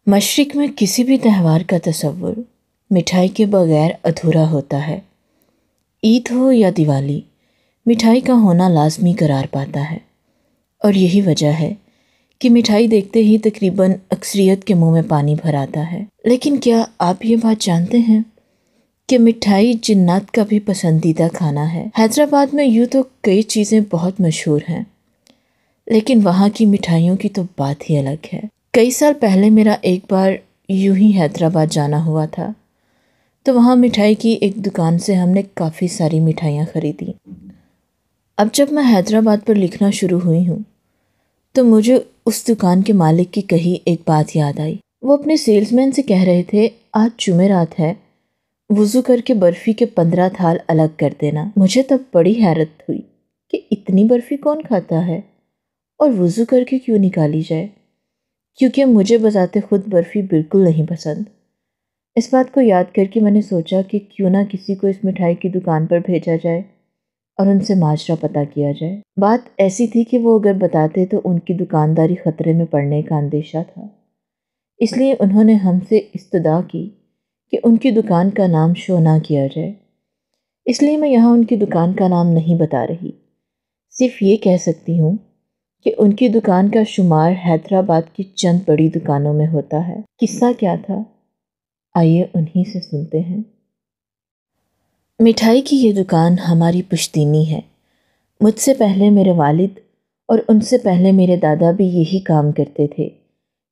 مشرق میں کسی بھی تہوار کا تصور مٹھائی کے بغیر ادھورا ہوتا ہے۔ عید ہو یا دیوالی، مٹھائی کا ہونا لازمی قرار پاتا ہے، اور یہی وجہ ہے کہ مٹھائی دیکھتے ہی تقریباً اکثریت کے منہ میں پانی بھر آتا ہے۔ لیکن کیا آپ یہ بات جانتے ہیں کہ مٹھائی جنات کا بھی پسندیدہ کھانا ہے؟ حیدرآباد میں یوں تو کئی چیزیں بہت مشہور ہیں، لیکن وہاں کی مٹھائیوں کی تو بات ہی الگ ہے۔ کئی سال پہلے میرا ایک بار یوں ہی حیدرآباد جانا ہوا تھا، تو وہاں مٹھائی کی ایک دکان سے ہم نے کافی ساری مٹھائیاں خریدیں۔ اب جب میں حیدرآباد پر لکھنا شروع ہوئی ہوں تو مجھے اس دکان کے مالک کی کہی ایک بات یاد آئی۔ وہ اپنے سیلز مین سے کہہ رہے تھے، آج جمعرات ہے، وضو کر کے برفی کے 15 تھال الگ کر دینا۔ مجھے تب بڑی حیرت ہوئی کہ اتنی برفی کون کھاتا ہے اور وضو کر کے کیوں نکالی جائے، کیونکہ مجھے بذات خود برفی بالکل نہیں پسند۔ اس بات کو یاد کر کے میں نے سوچا کہ کیوں نہ کسی کو اس مٹھائی کی دکان پر بھیجا جائے اور ان سے ماجرا پتہ کیا جائے۔ بات ایسی تھی کہ وہ اگر بتاتے تو ان کی دکانداری خطرے میں پڑنے کا اندیشہ تھا، اس لیے انہوں نے ہم سے استدعا کی کہ ان کی دکان کا نام شو نہ کیا جائے۔ اس لیے میں یہاں ان کی دکان کا نام نہیں بتا رہی، صرف یہ کہہ سکتی ہوں کہ ان کی دکان کا شمار حیدرآباد کی چند بڑی دکانوں میں ہوتا ہے۔ قصہ کیا تھا، آئیے انہی سے سنتے ہیں۔ مٹھائی کی یہ دکان ہماری پشتینی ہے۔ مجھ سے پہلے میرے والد اور ان سے پہلے میرے دادا بھی یہی کام کرتے تھے۔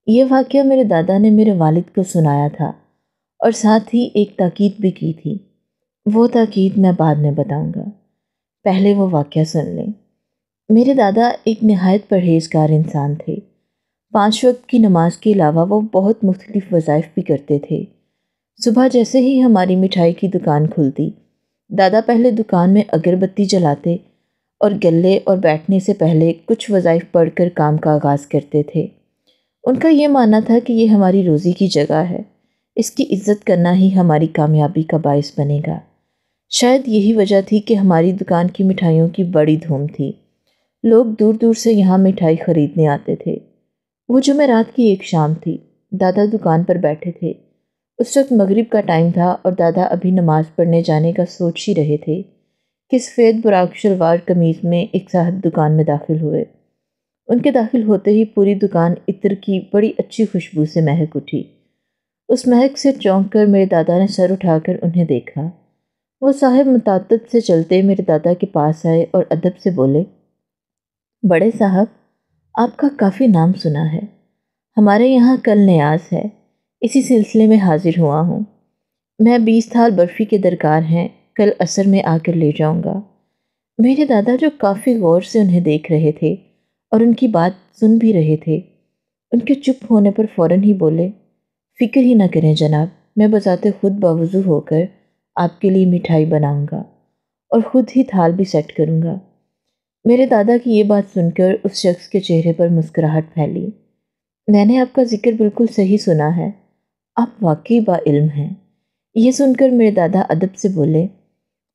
یہ واقعہ میرے دادا نے میرے والد کو سنایا تھا اور ساتھ ہی ایک تاکید بھی کی تھی۔ وہ تاکید میں بعد میں بتاؤں گا، پہلے وہ واقعہ سن لیں۔ میرے دادا ایک نہایت پرہیزگار انسان تھے۔ 5 وقت کی نماز کے علاوہ وہ بہت مختلف وظائف بھی کرتے تھے۔ صبح جیسے ہی ہماری مٹھائی کی دکان کھلتی، دادا پہلے دکان میں اگربتی جلاتے اور گلے اور بیٹھنے سے پہلے کچھ وظائف پڑھ کر کام کا آغاز کرتے تھے۔ ان کا یہ ماننا تھا کہ یہ ہماری روزی کی جگہ ہے، اس کی عزت کرنا ہی ہماری کامیابی کا باعث بنے گا۔ شاید یہی وجہ تھی کہ ہماری دکان کی مٹھائیوں کی بڑی دھوم تھی۔ لوگ دور دور سے یہاں مٹھائی خریدنے آتے تھے۔ وہ جمعرات کی ایک شام تھی، دادا دکان پر بیٹھے تھے۔ اس وقت مغرب کا ٹائم تھا اور دادا ابھی نماز پڑھنے جانے کا سوچ ہی رہے تھے کہ سفید براق شلوار قمیض میں ایک صاحب دکان میں داخل ہوئے۔ ان کے داخل ہوتے ہی پوری دکان عطر کی بڑی اچھی خوشبو سے مہک اٹھی۔ اس مہک سے چونک کر میرے دادا نے سر اٹھا کر انہیں دیکھا۔ وہ صاحب متعدد سے چلتے میرے دادا کے پاس آئے اور ادب سے بولے، بڑے صاحب، آپ کا کافی نام سنا ہے، ہمارے یہاں کل نیاز ہے، اسی سلسلے میں حاضر ہوا ہوں۔ میں 20 تھال برفی کے درکار ہیں، کل عصر میں آ کر لے جاؤں گا۔ میرے دادا جو کافی غور سے انہیں دیکھ رہے تھے اور ان کی بات سن بھی رہے تھے، ان کے چپ ہونے پر فوراً ہی بولے، فکر ہی نہ کریں جناب، میں بذات خود باوضو ہو کر آپ کے لیے مٹھائی بناؤں گا اور خود ہی تھال بھی سیٹ کروں گا۔ میرے دادا کی یہ بات سن کر اس شخص کے چہرے پر مسکراہٹ پھیلی۔ میں نے آپ کا ذکر بالکل صحیح سنا ہے، آپ واقعی با علم ہیں۔ یہ سن کر میرے دادا ادب سے بولے،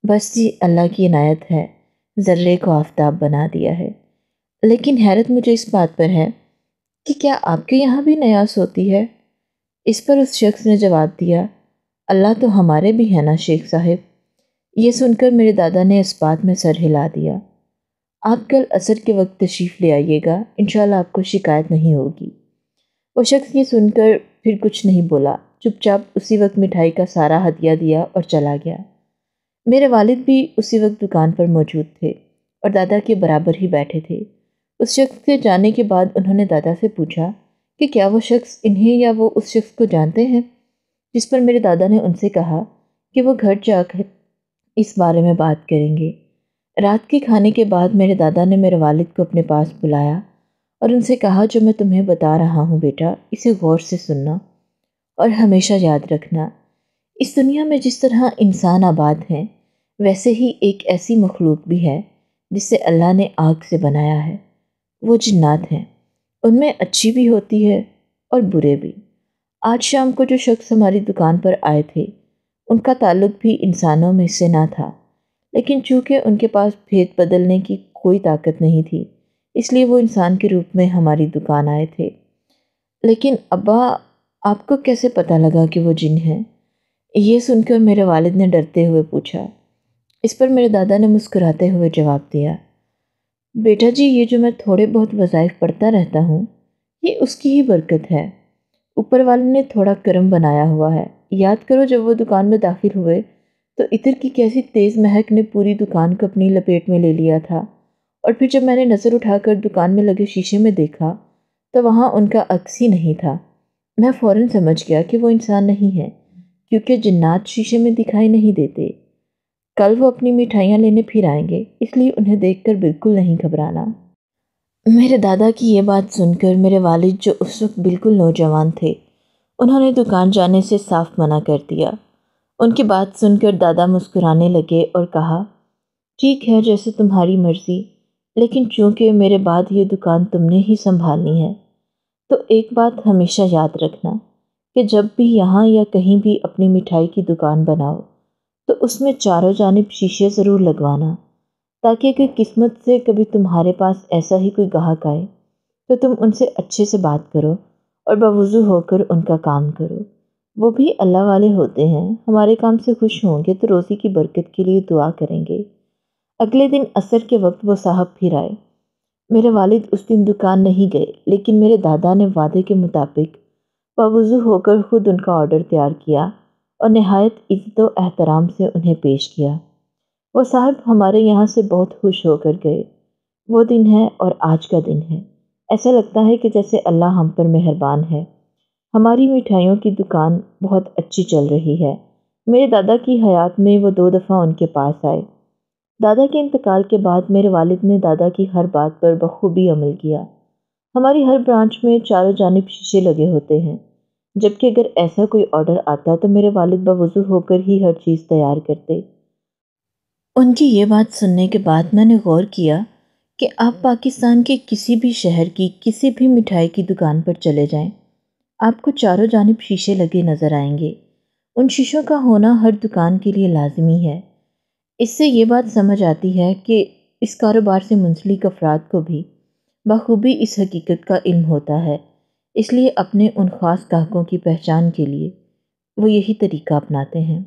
بس جی، اللہ کی عنایت ہے، ذرے کو آفتاب بنا دیا ہے۔ لیکن حیرت مجھے اس بات پر ہے کہ کیا آپ کے یہاں بھی نیاز ہوتی ہے؟ اس پر اس شخص نے جواب دیا، اللہ تو ہمارے بھی ہے نا شیخ صاحب۔ یہ سن کر میرے دادا نے اس بات میں سر ہلا دیا۔ آپ کل عصر کے وقت تشریف لے آئیے گا، انشاءاللہ آپ کو شکایت نہیں ہوگی۔ وہ شخص یہ سن کر پھر کچھ نہیں بولا، چپ چاپ اسی وقت مٹھائی کا سارا ہدیہ دیا اور چلا گیا۔ میرے والد بھی اسی وقت دکان پر موجود تھے اور دادا کے برابر ہی بیٹھے تھے۔ اس شخص کے جانے کے بعد انہوں نے دادا سے پوچھا کہ کیا وہ شخص انہیں یا وہ اس شخص کو جانتے ہیں، جس پر میرے دادا نے ان سے کہا کہ وہ گھر جا کر اس بارے میں بات کریں گے۔ رات کے کھانے کے بعد میرے دادا نے میرے والد کو اپنے پاس بلایا اور ان سے کہا، جو میں تمہیں بتا رہا ہوں بیٹا، اسے غور سے سننا اور ہمیشہ یاد رکھنا۔ اس دنیا میں جس طرح انسان آباد ہیں، ویسے ہی ایک ایسی مخلوق بھی ہے جسے اللہ نے آگ سے بنایا ہے، وہ جنات ہیں۔ ان میں اچھی بھی ہوتی ہے اور برے بھی۔ آج شام کو جو شخص ہماری دکان پر آئے تھے، ان کا تعلق بھی انسانوں میں سے نہ تھا، لیکن چونکہ ان کے پاس بھید بدلنے کی کوئی طاقت نہیں تھی، اس لیے وہ انسان کے روپ میں ہماری دکان آئے تھے۔ لیکن ابا، آپ کو کیسے پتہ لگا کہ وہ جن ہے؟ یہ سن کر میرے والد نے ڈرتے ہوئے پوچھا۔ اس پر میرے دادا نے مسکراتے ہوئے جواب دیا، بیٹا جی، یہ جو میں تھوڑے بہت وظائف پڑھتا رہتا ہوں، یہ اس کی ہی برکت ہے۔ اوپر والے نے تھوڑا کرم بنایا ہوا ہے۔ یاد کرو جب وہ دکان میں داخل ہوئے تو عطر کی کیسی تیز مہک نے پوری دکان کو اپنی لپیٹ میں لے لیا تھا، اور پھر جب میں نے نظر اٹھا کر دکان میں لگے شیشے میں دیکھا تو وہاں ان کا عکس ہی نہیں تھا۔ میں فوراً سمجھ گیا کہ وہ انسان نہیں ہے، کیونکہ جنات شیشے میں دکھائی نہیں دیتے۔ کل وہ اپنی مٹھائیاں لینے پھر آئیں گے، اس لیے انہیں دیکھ کر بالکل نہیں گھبرانا۔ میرے دادا کی یہ بات سن کر میرے والد، جو اس وقت بالکل نوجوان تھے، انہوں نے دکان جانے سے صاف منع کر دیا۔ ان کی بات سن کر دادا مسکرانے لگے اور کہا، ٹھیک ہے، جیسے تمہاری مرضی، لیکن چونکہ میرے بعد یہ دکان تم نے ہی سنبھالنی ہے تو ایک بات ہمیشہ یاد رکھنا کہ جب بھی یہاں یا کہیں بھی اپنی مٹھائی کی دکان بناؤ تو اس میں چاروں جانب شیشے ضرور لگوانا، تاکہ اگر قسمت سے کبھی تمہارے پاس ایسا ہی کوئی گاہک آئے تو تم ان سے اچھے سے بات کرو اور باوضو ہو کر ان کا کام کرو۔ وہ بھی اللہ والے ہوتے ہیں، ہمارے کام سے خوش ہوں گے تو روزی کی برکت کے لیے دعا کریں گے۔ اگلے دن عصر کے وقت وہ صاحب پھر آئے۔ میرے والد اس دن دکان نہیں گئے، لیکن میرے دادا نے وعدے کے مطابق باوضو ہو کر خود ان کا آرڈر تیار کیا اور نہایت عزت و احترام سے انہیں پیش کیا۔ وہ صاحب ہمارے یہاں سے بہت خوش ہو کر گئے۔ وہ دن ہے اور آج کا دن ہے، ایسا لگتا ہے کہ جیسے اللہ ہم پر مہربان ہے۔ ہماری مٹھائیوں کی دکان بہت اچھی چل رہی ہے۔ میرے دادا کی حیات میں وہ 2 دفعہ ان کے پاس آئے۔ دادا کے انتقال کے بعد میرے والد نے دادا کی ہر بات پر بخوبی عمل کیا۔ ہماری ہر برانچ میں چاروں جانب شیشے لگے ہوتے ہیں، جبکہ اگر ایسا کوئی آرڈر آتا تو میرے والد باوضو ہو کر ہی ہر چیز تیار کرتے۔ ان کی یہ بات سننے کے بعد میں نے غور کیا کہ آپ پاکستان کے کسی بھی شہر کی کسی بھی مٹھائی کی دکان پر چلے جائیں، آپ کو چاروں جانب شیشے لگے نظر آئیں گے۔ ان شیشوں کا ہونا ہر دکان کے لیے لازمی ہے۔ اس سے یہ بات سمجھ آتی ہے کہ اس کاروبار سے منسلک افراد کو بھی بخوبی اس حقیقت کا علم ہوتا ہے، اس لیے اپنے ان خاص گاہکوں کی پہچان کے لیے وہ یہی طریقہ اپناتے ہیں۔